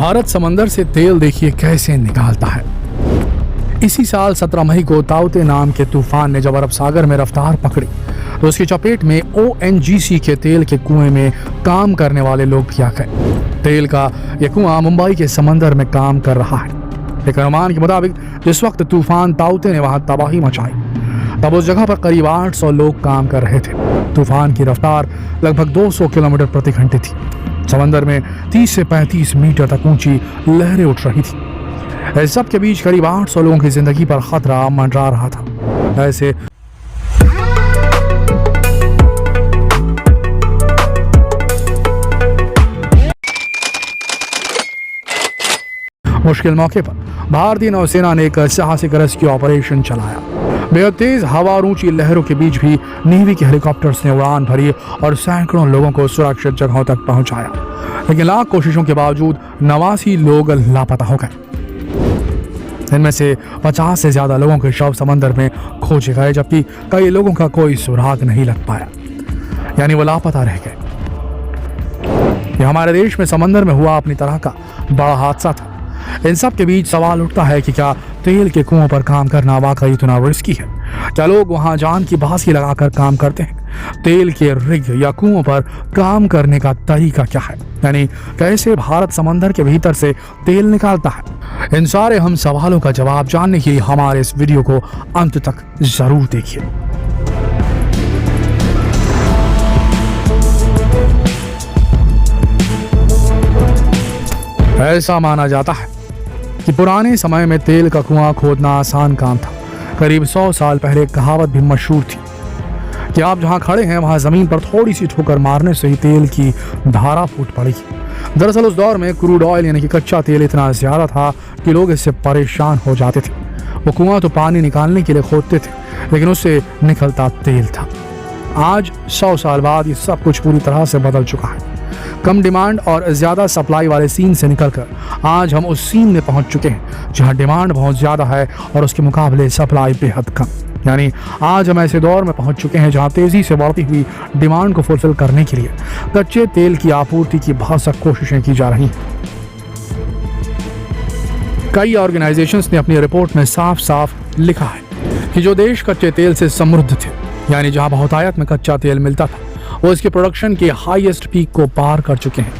भारत समंदर से तेल देखिए कैसे निकालता है। इसी साल 17 मई को ताउते नाम के तूफान ने जब अरब सागर में रफ्तार पकड़ी तो उसकी चपेट में ONGC के तेल के कुएं में काम करने वाले लोग भी आ गए। तेल का यह कुआं मुंबई के समंदर में काम कर रहा है। एक अनुमान के मुताबिक जिस वक्त तूफान ताउते ने वहां तबाही मचाई तब उस जगह पर करीब 800 लोग काम कर रहे थे। तूफान की रफ्तार लगभग 200 किलोमीटर प्रति घंटे थी। समंदर में 30 से 35 मीटर तक ऊंची लहरें उठ रही थी। इस सब के बीच करीब 800 लोगों की जिंदगी पर खतरा मंडरा रहा था। ऐसे मुश्किल मौके पर भारतीय नौसेना ने एक साहसिक रेस्क्यू ऑपरेशन चलाया। बेहद तेज हवा और ऊंची लहरों के बीच भी नेवी के हेलीकॉप्टर्स ने उड़ान भरी और सैकड़ों लोगों को सुरक्षित जगहों तक पहुंचाया। लेकिन लाख कोशिशों के बावजूद 89 लोग लापता हो गए। इनमें से 50 से ज्यादा लोगों के शव समंदर में खोजे गए, जबकि कई लोगों का कोई सुराग नहीं लग पाया, यानी वो लापता रह गए। यह हमारे देश में समंदर में हुआ अपनी तरह का बड़ा हादसा था। इन सब के बीच सवाल उठता है कि क्या तेल के कुओं पर काम करना वाकई इतना रिस्की है? क्या लोग वहां जान की बाजी लगाकर काम करते हैं? तेल के रिग या कुओं पर काम करने का तरीका क्या है? यानी कैसे भारत समंदर के भीतर से तेल निकालता है? इन सारे हम सवालों का जवाब जानने के लिए हमारे इस वीडियो को अंत तक जरूर देखिए। ऐसा माना जाता है कि पुराने समय में तेल का कुआं खोदना आसान काम था। करीब 100 साल पहले एक कहावत भी मशहूर थी कि आप जहां खड़े हैं वहां जमीन पर थोड़ी सी ठोकर मारने से ही तेल की धारा फूट पड़ेगी। दरअसल उस दौर में क्रूड ऑयल यानी कि कच्चा तेल इतना ज्यादा था कि लोग इससे परेशान हो जाते थे। वो कुआं तो पानी निकालने के लिए खोदते थे, लेकिन उससे निकलता तेल था। आज 100 साल बाद ये सब कुछ पूरी तरह से बदल चुका है। कम डिमांड और ज्यादा सप्लाई वाले सीन से निकलकर आज हम उस सीन में पहुंच चुके हैं जहां डिमांड बहुत ज्यादा है और उसके मुकाबले सप्लाई बेहद कम। यानी आज हम ऐसे दौर में पहुंच चुके हैं जहां तेजी से बढ़ती हुई डिमांड को फुलफिल करने के लिए कच्चे तेल की आपूर्ति की बहुत सख्त कोशिशें की जा रही हैं। कई ऑर्गेनाइजेशंस ने अपनी रिपोर्ट में साफ साफ लिखा है कि जो देश कच्चे तेल से समृद्ध थे, यानी जहां बहुतायत में कच्चा तेल मिलता था, वो इसके प्रोडक्शन के हाईएस्ट पीक को पार कर चुके हैं।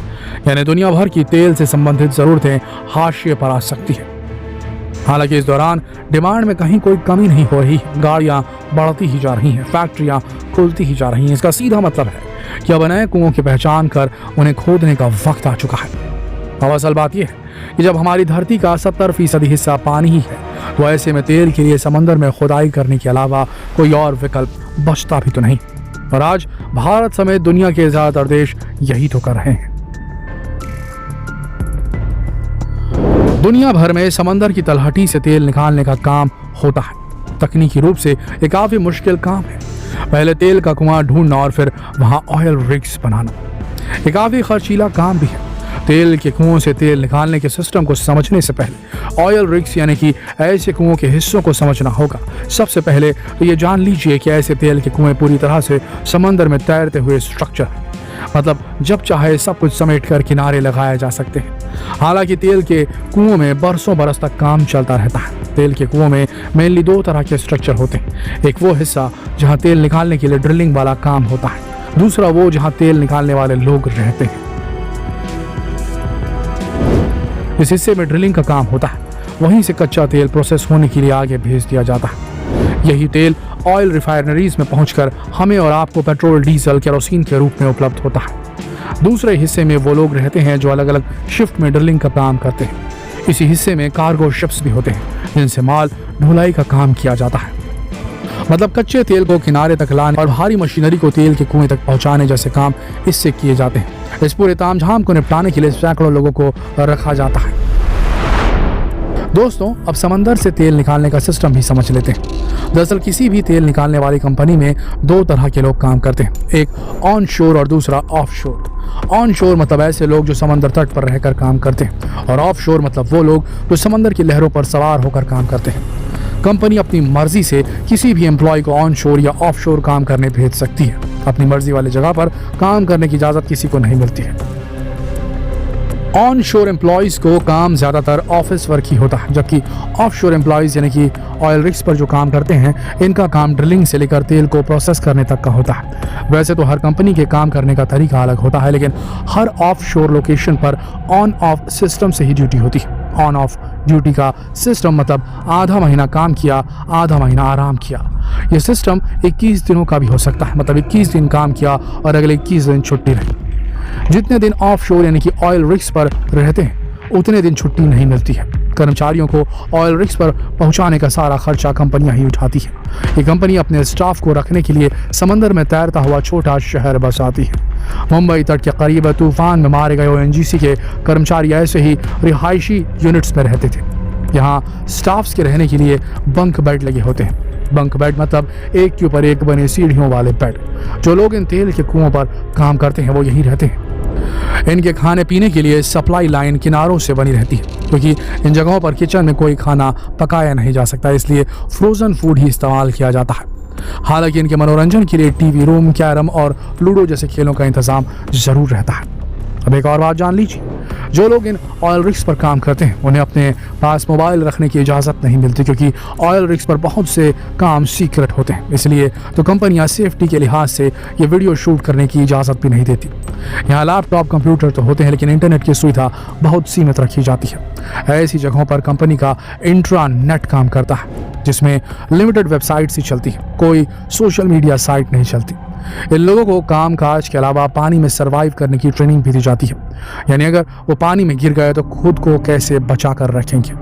यानी दुनिया भर की तेल से संबंधित जरूरतें हाशिए पर आ सकती है। हालांकि इस दौरान डिमांड में कहीं कोई कमी नहीं हो रही। गाड़ियां बढ़ती ही जा रही हैं, फैक्ट्रियां खुलती ही जा रही हैं। इसका सीधा मतलब है कि अब नए कुओं की पहचान कर उन्हें खोदने का वक्त आ चुका है। अब असल बात यह है कि जब हमारी धरती का 70% हिस्सा पानी ही है, तो ऐसे में तेल के लिए समंदर में खुदाई करने के अलावा कोई और विकल्प बचता भी तो नहीं। और आज भारत समेत दुनिया के ज्यादातर देश यही तो कर रहे हैं। दुनिया भर में समंदर की तलहटी से तेल निकालने का काम होता है। तकनीकी रूप से ये काफी मुश्किल काम है। पहले तेल का कुआं ढूंढना और फिर वहां ऑयल रिग्स बनाना, ये काफी खर्चीला काम भी है। तेल के कुओं से तेल निकालने के सिस्टम को समझने से पहले ऑयल रिग्स यानी कि ऐसे कुओं के हिस्सों को समझना होगा। सबसे पहले तो ये जान लीजिए कि ऐसे तेल के कुएं पूरी तरह से समंदर में तैरते हुए स्ट्रक्चर है। मतलब जब चाहे सब कुछ समेट कर किनारे लगाए जा सकते हैं। हालांकि तेल के कुओं में बरसों बरस तक काम चलता रहता है। तेल के कुओं में मेनली 2 तरह के स्ट्रक्चर होते हैं। एक वो हिस्सा जहां तेल निकालने के लिए ड्रिलिंग वाला काम होता है, दूसरा वो जहां तेल निकालने वाले लोग रहते हैं। इस हिस्से में ड्रिलिंग का काम होता है, वहीं से कच्चा तेल प्रोसेस होने के लिए आगे भेज दिया जाता है। यही तेल ऑयल रिफाइनरीज में पहुंचकर हमें और आपको पेट्रोल, डीजल, केरोसिन के रूप में उपलब्ध होता है। दूसरे हिस्से में वो लोग रहते हैं जो अलग अलग शिफ्ट में ड्रिलिंग का काम करते हैं। इसी हिस्से में कार्गो शिप्स भी होते हैं जिनसे माल ढुलाई का काम किया जाता है। मतलब कच्चे तेल को किनारे तक लाने और भारी मशीनरी को तेल के कुएं तक पहुंचाने जैसे काम इससे किए जाते हैं। इस पूरे तामझाम को निपटाने के लिए सैकड़ों लोगों को रखा जाता है। दोस्तों, अब समंदर से तेल निकालने का सिस्टम भी समझ लेते हैं। दरअसल किसी भी तेल निकालने वाली कंपनी में 2 तरह के लोग काम करते हैं, एक ऑन शोर और दूसरा ऑफ शोर। ऑन शोर मतलब ऐसे लोग जो समंदर तट पर रहकर काम करते हैं, और ऑफ शोर मतलब वो लोग जो समंदर की लहरों पर सवार होकर काम करते हैं। कंपनी अपनी मर्जी से किसी भी एम्प्लॉय को ऑन शोर या ऑफ शोर काम करने भेज सकती है। अपनी मर्जी वाली जगह पर काम करने की इजाजत किसी को नहीं मिलती है। ऑन शोर एम्प्लॉयज़ को काम ज़्यादातर ऑफिस वर्क ही होता है, जबकि ऑफ शोर एम्प्लॉयज़ यानी कि ऑयल रिग्स पर जो काम करते हैं, इनका काम ड्रिलिंग से लेकर तेल को प्रोसेस करने तक का होता है। वैसे तो हर कंपनी के काम करने का तरीका अलग होता है, लेकिन हर ऑफ शोर लोकेशन पर ऑन ऑफ सिस्टम से ही ड्यूटी होती है। ऑन ऑफ ड्यूटी का सिस्टम मतलब आधा महीना काम किया, आधा महीना आराम किया। यह सिस्टम 21 दिनों का भी हो सकता है, मतलब 21 दिन काम किया और अगले 21 दिन छुट्टी रही। जितने दिन ऑफ शोर यानी कि ऑयल रिग्स पर रहते हैं, उतने दिन छुट्टी नहीं मिलती है। कर्मचारियों को ऑयल रिग्स पर पहुंचाने का सारा खर्चा कंपनियां ही उठाती हैं। ये कंपनी अपने स्टाफ को रखने के लिए समंदर में तैरता हुआ छोटा शहर बसाती है। मुंबई तट के करीब तूफान में मारे गए ओएनजीसी के कर्मचारी ऐसे ही रिहायशी यूनिट्स में रहते थे। यहाँ स्टाफ्स के रहने के लिए बंक बेड लगे होते हैं। बंक बेड मतलब एक के ऊपर एक बने सीढ़ियों वाले बेड। जो लोग इन तेल के कुओं पर काम करते हैं वो यहीं रहते हैं। इनके खाने पीने के लिए सप्लाई लाइन किनारों से बनी रहती है, क्योंकि इन जगहों पर किचन में कोई खाना पकाया नहीं जा सकता, इसलिए फ्रोजन फूड ही इस्तेमाल किया जाता है। हालांकि इनके मनोरंजन के लिए टीवी रूम, कैरम और लूडो जैसे खेलों का इंतजाम जरूर रहता है। अब एक और बात जान लीजिए, जो लोग इन ऑयल रिग्स पर काम करते हैं उन्हें अपने पास मोबाइल रखने की इजाज़त नहीं मिलती, क्योंकि ऑयल रिग्स पर बहुत से काम सीक्रेट होते हैं। इसलिए तो कंपनियां सेफ्टी के लिहाज से ये वीडियो शूट करने की इजाज़त भी नहीं देती। यहाँ लैपटॉप, कंप्यूटर तो होते हैं, लेकिन इंटरनेट की सुविधा बहुत सीमित रखी जाती है। ऐसी जगहों पर कंपनी का इंट्रानेट काम करता है, जिसमें लिमिटेड वेबसाइट्स ही चलती है, कोई सोशल मीडिया साइट नहीं चलती। इन लोगों को काम काज के अलावा पानी में सरवाइव करने की ट्रेनिंग भी दी जाती है, यानी अगर वो पानी में गिर गए तो खुद को कैसे बचा कर रखेंगे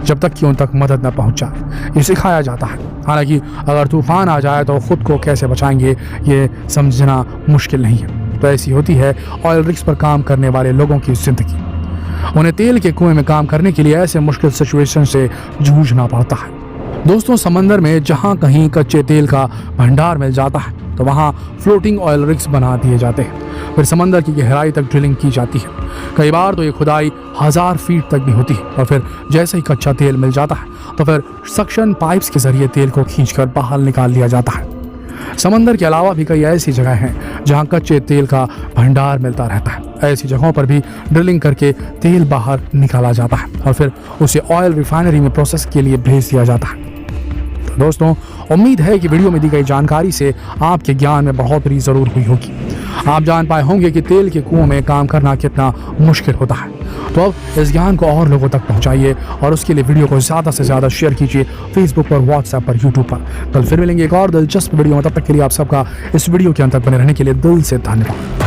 जब तक कि उन तक मदद न पहुंच जाए, ये सिखाया जाता है। हालांकि अगर तूफान आ जाए तो खुद को कैसे बचाएंगे ये समझना मुश्किल नहीं है। तो ऐसी होती है ऑयल रिग्स पर काम करने वाले लोगों की जिंदगी। उन्हें तेल के कुएं में काम करने के लिए ऐसे मुश्किल सिचुएशन से जूझना पड़ता है। दोस्तों, समंदर में जहां कहीं कच्चे तेल का भंडार मिल जाता है तो वहां फ्लोटिंग ऑयल रिग्स बना दिए जाते हैं। फिर समंदर की गहराई तक ड्रिलिंग की जाती है। कई बार तो ये खुदाई 1000 फीट तक भी होती है। और फिर जैसे ही कच्चा तेल मिल जाता है तो फिर सक्शन पाइप्स के जरिए तेल को खींचकर बाहर निकाल लिया जाता है। समंदर के अलावा भी कई ऐसी जगह हैं जहां कच्चे तेल का भंडार मिलता रहता है। ऐसी जगहों पर भी ड्रिलिंग करके तेल बाहर निकाला जाता है और फिर उसे ऑयल रिफाइनरी में प्रोसेस के लिए भेज दिया जाता है। तो दोस्तों, उम्मीद है कि वीडियो में दी गई जानकारी से आपके ज्ञान में बढ़ोतरी जरूर हुई होगी। आप जान पाए होंगे कि तेल के कुओं में काम करना कितना मुश्किल होता है। तो अब इस ज्ञान को और लोगों तक पहुंचाइए और उसके लिए वीडियो को ज़्यादा से ज़्यादा शेयर कीजिए फेसबुक पर, व्हाट्सएप पर, यूट्यूब पर। कल फिर मिलेंगे एक और दिलचस्प वीडियो में। तब तक के लिए आप सबका इस वीडियो के अंत तक बने रहने के लिए दिल से धन्यवाद।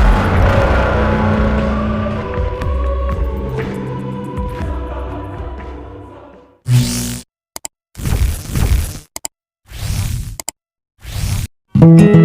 thank you